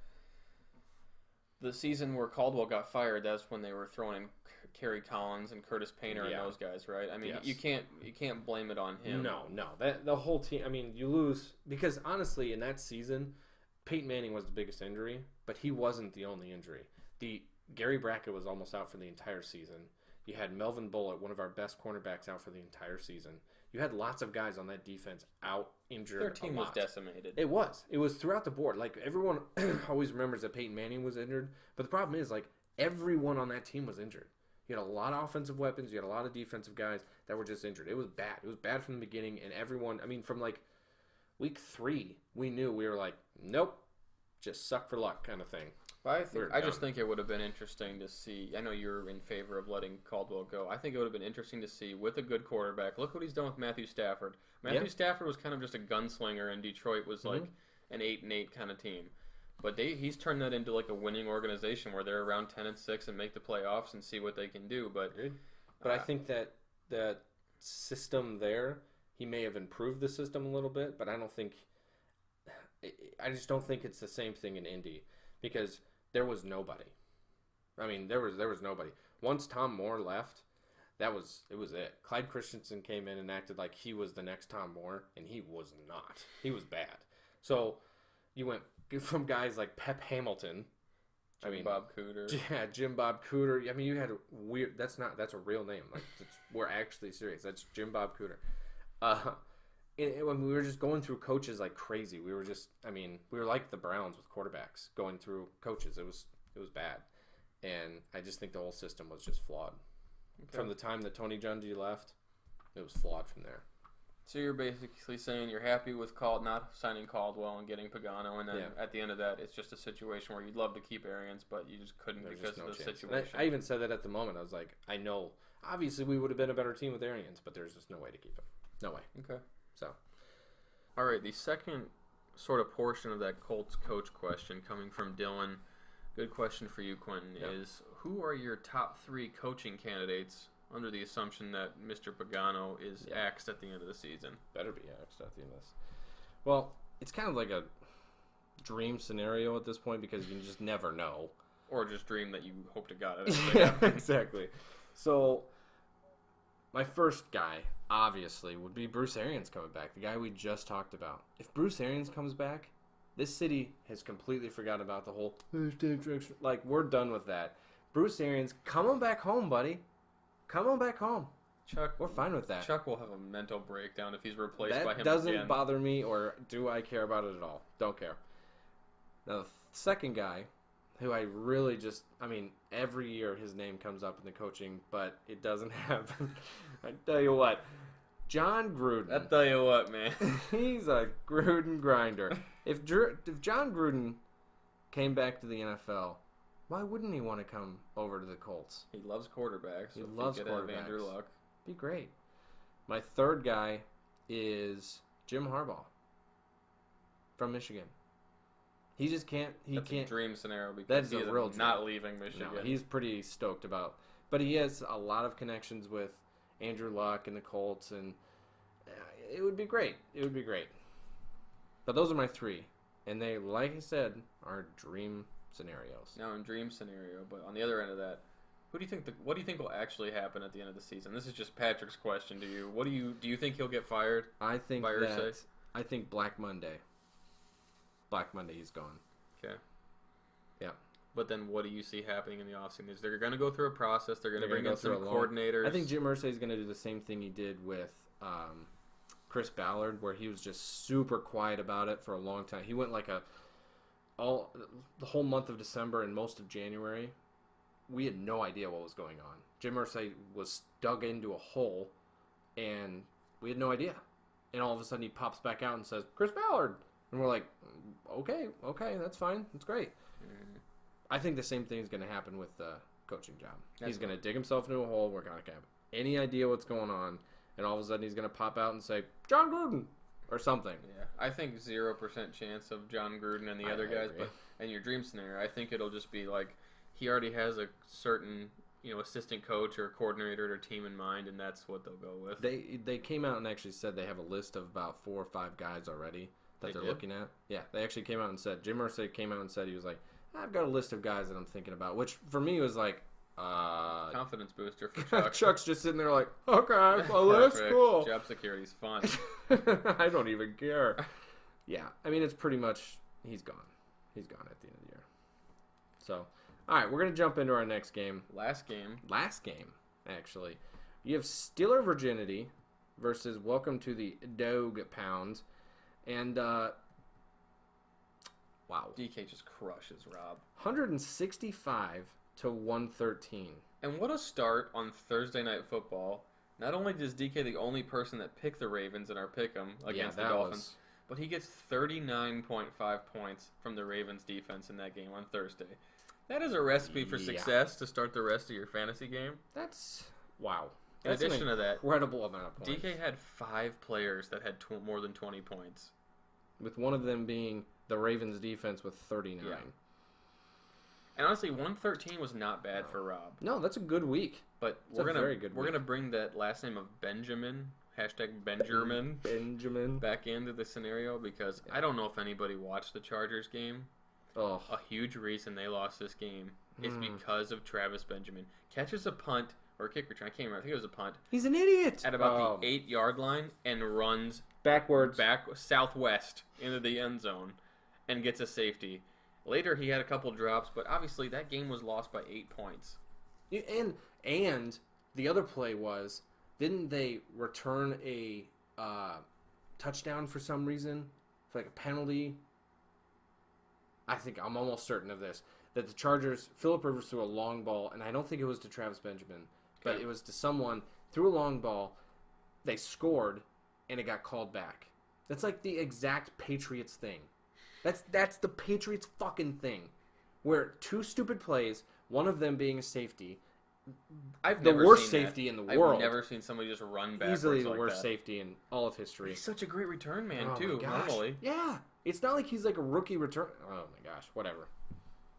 S2: the season where Caldwell got fired, that's when they were throwing in Kerry Collins and Curtis Painter and those guys, right? I mean, you can't blame it on him.
S1: No. The whole team. I mean, you lose because honestly, in that season, Peyton Manning was the biggest injury, but he wasn't the only injury. Gary Brackett was almost out for the entire season. You had Melvin Bullitt, one of our best cornerbacks, out for the entire season. You had lots of guys on that defense out injured.
S2: Their team was decimated.
S1: It was throughout the board. Like everyone always remembers that Peyton Manning was injured, but the problem is like everyone on that team was injured. You had a lot of offensive weapons. You had a lot of defensive guys that were just injured. It was bad. It was bad from the beginning, and everyone. I mean, from like week 3, we knew we were like, nope, just suck for luck kind of thing.
S2: But I just think it would have been interesting to see. I know you're in favor of letting Caldwell go. I think it would have been interesting to see with a good quarterback. Look what he's done with Matthew Stafford. Matthew Stafford was kind of just a gunslinger, and Detroit was like an 8-8 kind of team. But he's turned that into like a winning organization where they're around 10-6 and make the playoffs and see what they can do. But
S1: I think that system there, he may have improved the system a little bit, but I just don't think it's the same thing in Indy because there was nobody. I mean, there was nobody. Once Tom Moore left, it was it. Clyde Christensen came in and acted like he was the next Tom Moore, and he was not. He was bad. So you went from guys like Pep Hamilton,
S2: Bob Cooter.
S1: Yeah, Jim Bob Cooter. I mean, you had that's a real name. Like we're actually serious. That's Jim Bob Cooter. When we were just going through coaches like crazy. We were like the Browns with quarterbacks going through coaches. It was bad, and I just think the whole system was just flawed. Okay. From the time that Tony Dungy left, it was flawed from there.
S2: So you're basically saying you're happy with not signing Caldwell and getting Pagano, and then at the end of that, it's just a situation where you'd love to keep Arians, but you just couldn't because of the situation.
S1: I even said that at the moment. I was like, I know, obviously we would have been a better team with Arians, but there's just no way to keep him. No way.
S2: Okay.
S1: So,
S2: all right, the second sort of portion of that Colts coach question coming from Dylan. Good question for you, Quentin, is who are your top 3 coaching candidates under the assumption that Mr. Pagano is axed at the end of the season?
S1: Better be axed at the end of this. Well, it's kind of like a dream scenario at this point because you just never know.
S2: Or just dream that you hope to God it.
S1: Exactly. So, my first guy, obviously, would be Bruce Arians coming back, the guy we just talked about. If Bruce Arians comes back, this city has completely forgotten about the whole, like, we're done with that. Bruce Arians, come on back home, buddy. Come on back home.
S2: Chuck,
S1: we're fine with that.
S2: Chuck will have a mental breakdown if he's replaced by him
S1: That doesn't bother me, or do I care about it at all. Don't care. Now, the second guy, who I really just, every year his name comes up in the coaching, but it doesn't happen. I tell you what, John Gruden.
S2: I tell you what, man.
S1: He's a Gruden grinder. If John Gruden came back to the NFL, why wouldn't he want to come over to the Colts?
S2: He loves quarterbacks.
S1: He loves quarterbacks.
S2: Andrew Luck.
S1: Be great. My third guy is Jim Harbaugh from Michigan. He just can't.
S2: That's a dream scenario because he's not leaving Michigan.
S1: No, he's pretty stoked about. But he has a lot of connections with Andrew Luck and the Colts, and it would be great. It would be great. But those are my 3, and they, like I said, are dream scenarios.
S2: Now, in dream scenario, but on the other end of that, what do you think will actually happen at the end of the season? This is just Patrick's question to you. Do you think he'll get fired?
S1: I think Black Monday. Black Monday, he's gone.
S2: Okay.
S1: Yeah.
S2: But then what do you see happening in the offseason? They're going to go through a process. They're going to bring in some coordinators.
S1: I think Jim Irsay is going to do the same thing he did with Chris Ballard, where he was just super quiet about it for a long time. He went like the whole month of December and most of January. We had no idea what was going on. Jim Irsay was dug into a hole, and we had no idea. And all of a sudden he pops back out and says, Chris Ballard. And we're like, okay, that's fine. That's great. I think the same thing is going to happen with the coaching job. He's going to dig himself into a hole. We're not going to have any idea what's going on. And all of a sudden he's going to pop out and say, John Gruden, or something.
S2: Yeah, I think 0% chance of John Gruden and the other guys. But in your dream scenario, I think it'll just be like he already has a certain assistant coach or coordinator or team in mind, and that's what they'll go with.
S1: They came out and actually said they have a list of about 4 or 5 guys already that they're looking at. Yeah, they actually came out and said, Jim Irsay came out and said, he was like, I've got a list of guys that I'm thinking about, which for me was like,
S2: confidence booster for Chuck.
S1: Chuck's just sitting there like, okay, well, that's cool.
S2: Job security's fun.
S1: I don't even care. Yeah, I mean, it's pretty much, he's gone. He's gone at the end of the year. So, all right, we're going to jump into our next game.
S2: Last game,
S1: actually. You have Steeler Virginity versus Welcome to the Dog Pound. And, wow.
S2: DK just crushes Rob.
S1: 165 to 113.
S2: And what a start on Thursday Night Football. Not only is DK the only person that picked the Ravens in our pick'em against the Dolphins, but he gets 39.5 points from the Ravens defense in that game on Thursday. That is a recipe for success to start the rest of your fantasy game.
S1: That's, wow.
S2: In addition to that,
S1: incredible amount of points.
S2: DK had 5 players that had more than 20 points.
S1: With one of them being the Ravens defense with 39.
S2: Yeah. And honestly, 113 was not bad for Rob.
S1: No, that's a good week.
S2: But we're gonna bring that last name of Benjamin, #Benjamin, back into the scenario because I don't know if anybody watched the Chargers game.
S1: Oh.
S2: A huge reason they lost this game is because of Travis Benjamin. Catches a punt or a kick return. I can't remember. I think it was a punt.
S1: He's an idiot.
S2: At about the 8-yard line and runs back southwest into the end zone and gets a safety. Later, he had a couple drops, but obviously that game was lost by 8 points.
S1: And the other play was, didn't they return a touchdown for some reason? For like a penalty? I'm almost certain of this. That the Chargers, Phillip Rivers threw a long ball, and I don't think it was to Travis Benjamin, but it was to someone, threw a long ball, they scored, and it got called back. That's like the exact Patriots thing. That's the Patriots fucking thing. Where 2 stupid plays, one of them being a safety, the worst safety in the world.
S2: I've never seen somebody just run backwards
S1: easily the
S2: like
S1: worst
S2: that.
S1: safety in all of history.
S2: He's such a great return man, too, normally.
S1: Yeah. It's not like he's like a rookie return. Oh, my gosh. Whatever.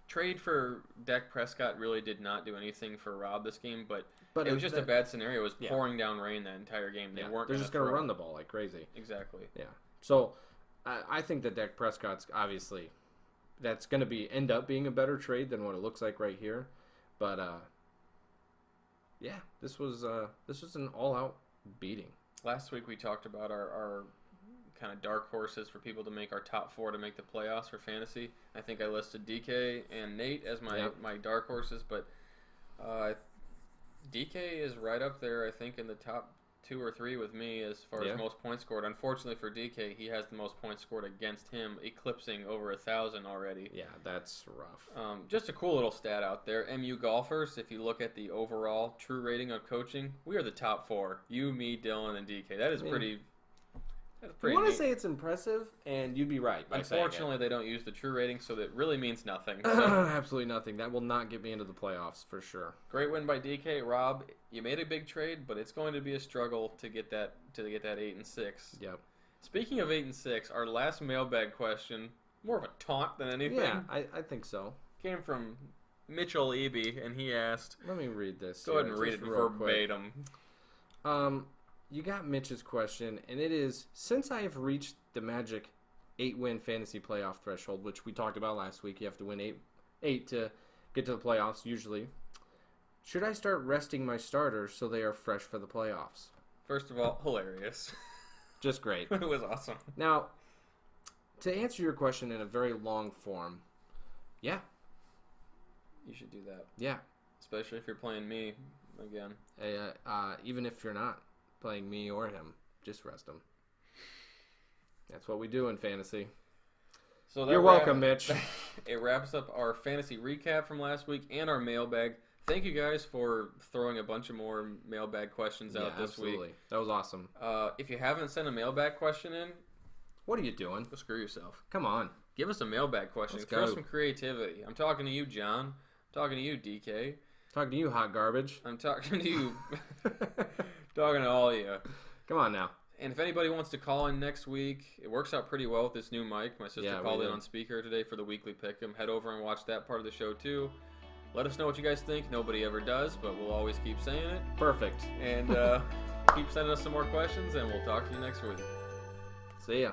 S2: Trade for Dak Prescott really did not do anything for Rob this game, but it was just a bad scenario. It was pouring down rain that entire game. They're
S1: just going to run the ball like crazy.
S2: Exactly.
S1: Yeah. So, I think that Dak Prescott's obviously, that's going to end up being a better trade than what it looks like right here. But, yeah, this was an all-out beating.
S2: Last week we talked about our kind of dark horses for people to make our top 4 to make the playoffs for fantasy. I think I listed DK and Nate as my dark horses, but DK is right up there, I think, in the top 2 or 3 with me as far as most points scored. Unfortunately for DK, he has the most points scored against him, eclipsing over 1,000 already.
S1: Yeah, that's rough.
S2: Just a cool little stat out there. MU golfers, if you look at the overall true rating of coaching, we are the top 4. You, me, Dylan, and DK. That is pretty
S1: You want to say it's impressive, and you'd be right.
S2: Unfortunately, they don't use the true rating, so that really means nothing. So.
S1: Absolutely nothing. That will not get me into the playoffs for sure.
S2: Great win by DK. Rob, you made a big trade, but it's going to be a struggle to get that 8-6.
S1: Yep.
S2: Speaking of 8-6, our last mailbag question, more of a taunt than anything.
S1: Yeah, I think so.
S2: Came from Mitchell Eby, and he asked.
S1: Let me read this.
S2: Go ahead and read it verbatim.
S1: You got Mitch's question, and it is, since I have reached the magic 8-win fantasy playoff threshold, which we talked about last week, you have to win 8 to get to the playoffs usually, should I start resting my starters so they are fresh for the playoffs?
S2: First of all, hilarious.
S1: Just great.
S2: It was awesome.
S1: Now, to answer your question in a very long form, yeah.
S2: You should do that.
S1: Yeah.
S2: Especially if you're playing me again.
S1: Even if you're not playing me or him, just rest him. That's what we do in fantasy.
S2: So
S1: you're welcome, Mitch.
S2: It wraps up our fantasy recap from last week and our mailbag. Thank you guys for throwing a bunch of more mailbag questions out this week.
S1: That was awesome.
S2: If you haven't sent a mailbag question in,
S1: what are you doing?
S2: Go screw yourself.
S1: Come on.
S2: Give us a mailbag question. Throw some creativity. I'm talking to you, John. I'm talking to you, DK.
S1: Talking to you, hot garbage.
S2: I'm talking to you. Talking to all of you.
S1: Come on now.
S2: And if anybody wants to call in next week, it works out pretty well with this new mic. My sister called in on speaker today for the weekly pick'em. Head over and watch that part of the show too. Let us know what you guys think. Nobody ever does, but we'll always keep saying it.
S1: Perfect.
S2: And keep sending us some more questions, and we'll talk to you next week.
S1: See ya.